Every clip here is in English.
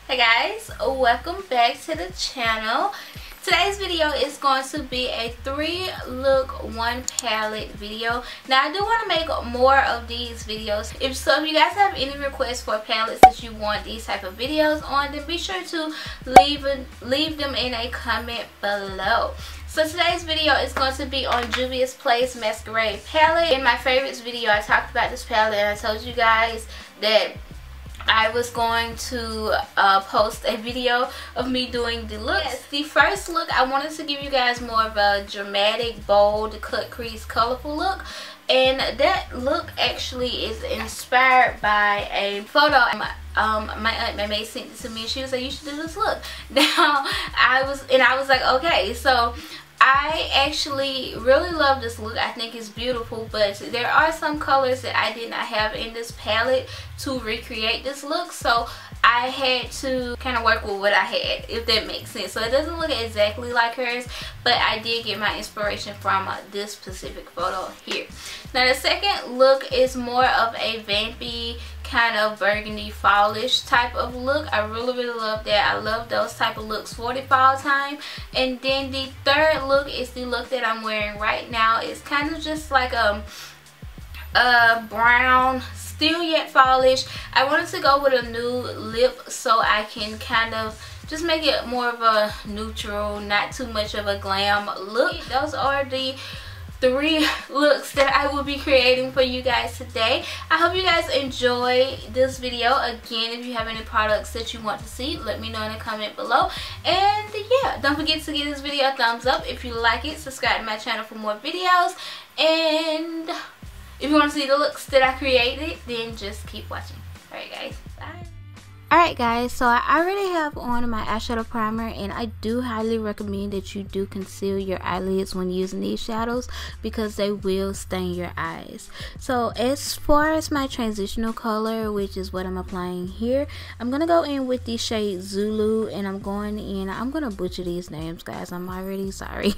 Hey guys, welcome back to the channel. Today's video is going to be a 3-look 1 palette video. Now I do want to make more of these videos. If you guys have any requests for palettes that you want these type of videos on, then be sure to leave them in a comment below. So today's video is going to be on Juvia's Place Masquerade palette. In my favorites video, I talked about this palette and I told you guys that I was going to post a video of me doing the looks. Yes, the first look, I wanted to give you guys more of a dramatic, bold, cut crease, colorful look. And that look actually is inspired by a photo my aunt May sent it to me, and she was like, you should do this look. Now I was like, okay. So I actually really love this look. I think it's beautiful, but there are some colors that I did not have in this palette to recreate this look, so I had to kind of work with what I had, if that makes sense. So it doesn't look exactly like hers, but I did get my inspiration from this specific photo here. Now the second look is more of a vampy kind of burgundy fallish type of look. I really love that. I love those type of looks for the fall time. And then the third look is the look that I'm wearing right now. It's kind of just like a brown, still yet fallish. I wanted to go with a nude lip so I can kind of just make it more of a neutral, not too much of a glam look. Those are the 3 looks that I will be creating for you guys today. I hope you guys enjoy this video. Again, if you have any products that you want to see, let me know in the comment below. And yeah, don't forget to give this video a thumbs up if you like it. Subscribe to my channel for more videos. And if you want to see the looks that I created, then just keep watching. Alright guys, bye. Alright guys, so I already have on my eyeshadow primer, and I do highly recommend that you do conceal your eyelids when using these shadows because they will stain your eyes. So as far as my transitional color, which is what I'm applying here, I'm going to go in with the shade Zulu, and I'm going to butcher these names guys, I'm already sorry.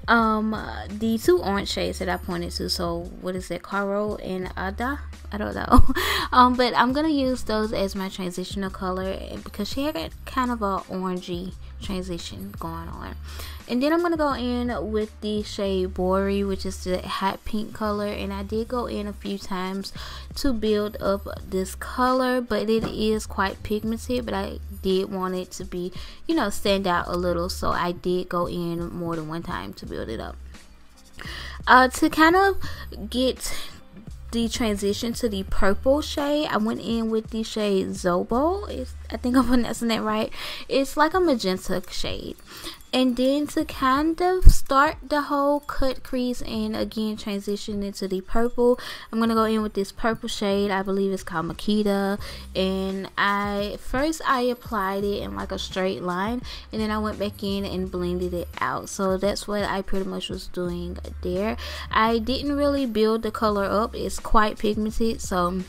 The 2 orange shades that I pointed to, so what is it, Caro and Ada? I don't know. But I'm going to use those as my transitional color because she had kind of a orangey transition going on. And then I'm going to go in with the shade Bori, which is the hot pink color. And I did go in a few times to build up this color, but it is quite pigmented, but I did want it to be, you know, stand out a little, so I did go in more than one time to build it up. To kind of get the transition to the purple shade, I went in with the shade Zobo. I think I'm pronouncing that right. It's like a magenta shade. And then to kind of start the whole cut crease and again transition into the purple, I'm going to go in with this purple shade. I believe it's called Makita. And first I applied it in like a straight line, and then I went back in and blended it out. So that's what I pretty much was doing there. I didn't really build the color up. It's quite pigmented, so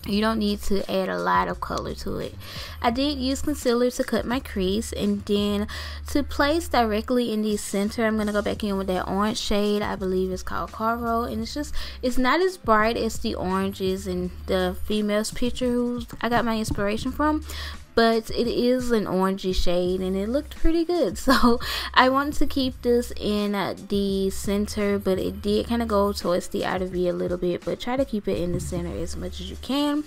you don't need to add a lot of color to it. I did use concealer to cut my crease, and then to place directly in the center, I'm going to go back in with that orange shade. I believe it's called Caro, and it's not as bright as the oranges in the female's picture who I got my inspiration from, but it is an orangey shade and it looked pretty good. So I wanted to keep this in the center, but it did kind of go towards the outer V a little bit, but try to keep it in the center as much as you can.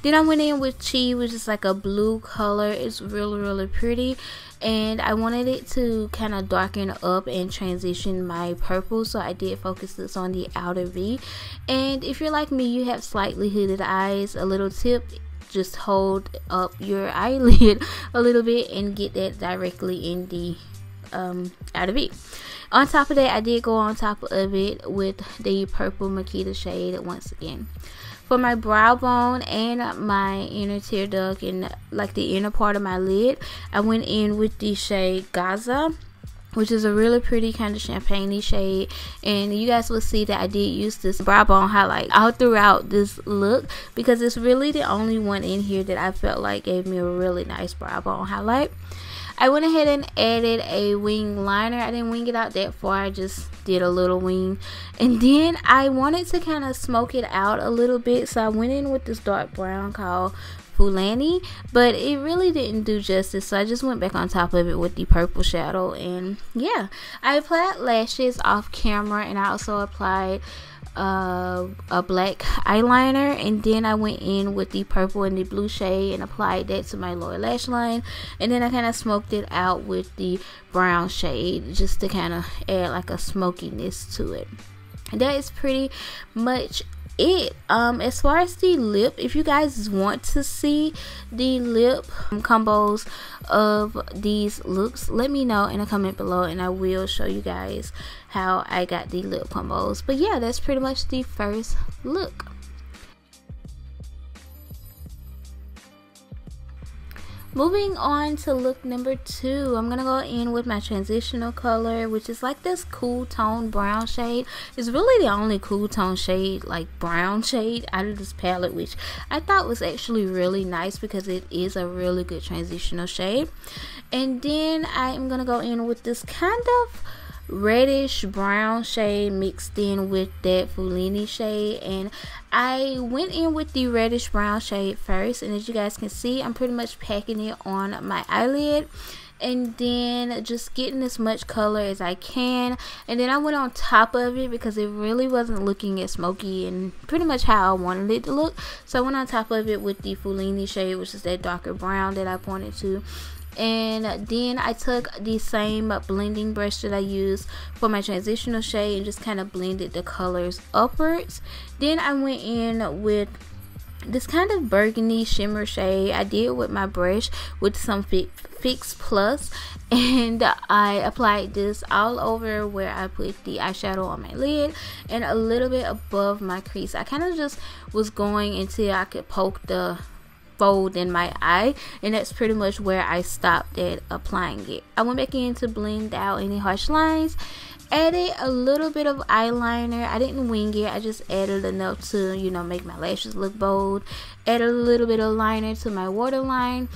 Then I went in with Chi, which is like a blue color. It's really pretty, and I wanted it to kind of darken up and transition my purple, so I did focus this on the outer V. And if you're like me, you have slightly hooded eyes, a little tip, just hold up your eyelid a little bit and get that directly in the outer V. On top of that, I did go on top of it with the purple Makita shade once again. For my brow bone and my inner tear duct and like the inner part of my lid, I went in with the shade Gaza, which is a really pretty kind of champagne-y shade. And you guys will see that I did use this brow bone highlight all throughout this look because it's really the only one in here that I felt like gave me a really nice brow bone highlight. I went ahead and added a wing liner. I didn't wing it out that far, I just did a little wing. And then I wanted to kind of smoke it out a little bit, so I went in with this dark brown called Fulani, but it really didn't do justice, so I just went back on top of it with the purple shadow. And yeah, I applied lashes off camera, and I also applied a black eyeliner, and then I went in with the purple and the blue shade and applied that to my lower lash line, and then I kind of smoked it out with the brown shade just to kind of add like a smokiness to it. And that is pretty much it. As far as the lip, if you guys want to see the lip combos of these looks, let me know in a comment below, and I will show you guys how I got the lip combos. But yeah, that's pretty much the first look. Moving on to look number 2, I'm gonna go in with my transitional color, which is like this cool tone brown shade. It's really the only cool tone shade, like brown shade, out of this palette, which I thought was actually really nice because it is a really good transitional shade. And then I am gonna go in with this kind of reddish brown shade mixed in with that Fulani shade, and I went in with the reddish brown shade first, and as you guys can see, I'm pretty much packing it on my eyelid and then just getting as much color as I can. And then I went on top of it because it really wasn't looking as smoky and pretty much how I wanted it to look, so I went on top of it with the Fulani shade, which is that darker brown that I pointed to. And then I took the same blending brush that I used for my transitional shade and just kind of blended the colors upwards. Then I went in with this kind of burgundy shimmer shade. I did with my brush with some Fix Plus, and I applied this all over where I put the eyeshadow on my lid and a little bit above my crease. I kind of just was going until I could poke the fold in my eye, and that's pretty much where I stopped at applying it. I went back in to blend out any harsh lines, added a little bit of eyeliner. I didn't wing it, I just added enough to, you know, make my lashes look bold. Added a little bit of liner to my waterline.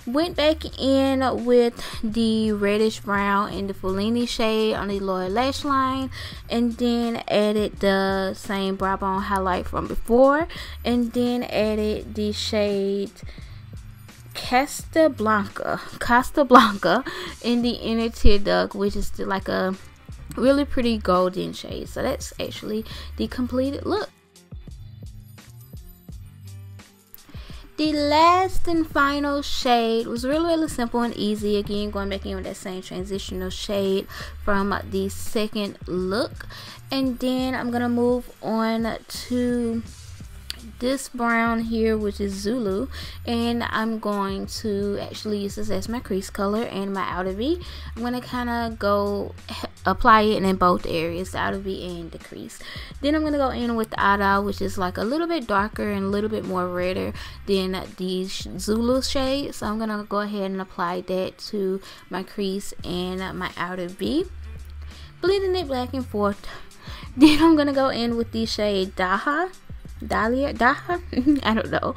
Went back in with the reddish brown and the Fulani shade on the lower lash line, and then added the same brow bone highlight from before, and then added the shade Casablanca in the inner tear duct, which is like a really pretty golden shade. So that's actually the completed look. The last and final shade was really simple and easy. Again, going back in with that same transitional shade from the second look. And then I'm going to move on to this brown here, which is Zulu, and I'm going to actually use this as my crease color and my outer V. I'm going to kind of go apply it in both areas, the outer V and the crease. Then I'm going to go in with the Ada, which is like a little bit darker and a little bit more redder than the Zulu shade, so I'm going to go ahead and apply that to my crease and my outer V, blending it back and forth. Then I'm going to go in with the shade Daha, I don't know,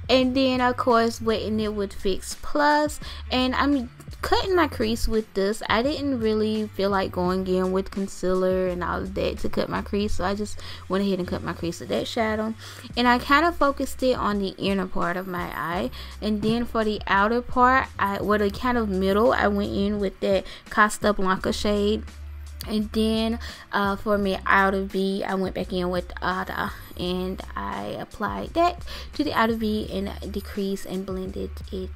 and then of course wetting it with Fix Plus. And I'm cutting my crease with this. I didn't really feel like going in with concealer and all of that to cut my crease, so I just went ahead and cut my crease with that shadow, and I kind of focused it on the inner part of my eye. And then for the outer part, the kind of middle, I went in with that Casablanca shade. And then for my outer V, I went back in with Ada, and I applied that to the outer V and the crease and blended it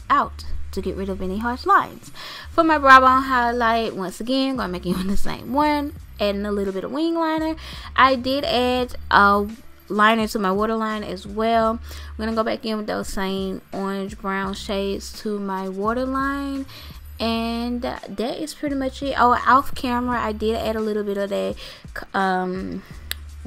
out to get rid of any harsh lines. For my brow bone highlight, once again, going back in with the same one, adding a little bit of wing liner. I did add a liner to my waterline as well. I'm going to go back in with those same orange brown shades to my waterline. And that is pretty much it. Oh, off camera I did add a little bit of that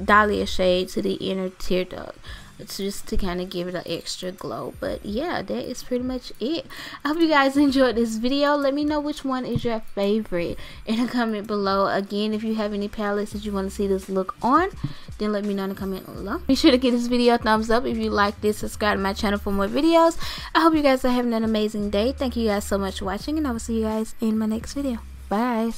Dahlia shade to the inner tear duct. It's just to kind of give it an extra glow. But yeah, that is pretty much it. I hope you guys enjoyed this video. Let me know which one is your favorite in a comment below. Again, if you have any palettes that you want to see this look on, then let me know in the comment below. Be sure to give this video a thumbs up if you like this. Subscribe to my channel for more videos. I hope you guys are having an amazing day. Thank you guys so much for watching, and I will see you guys in my next video. Bye.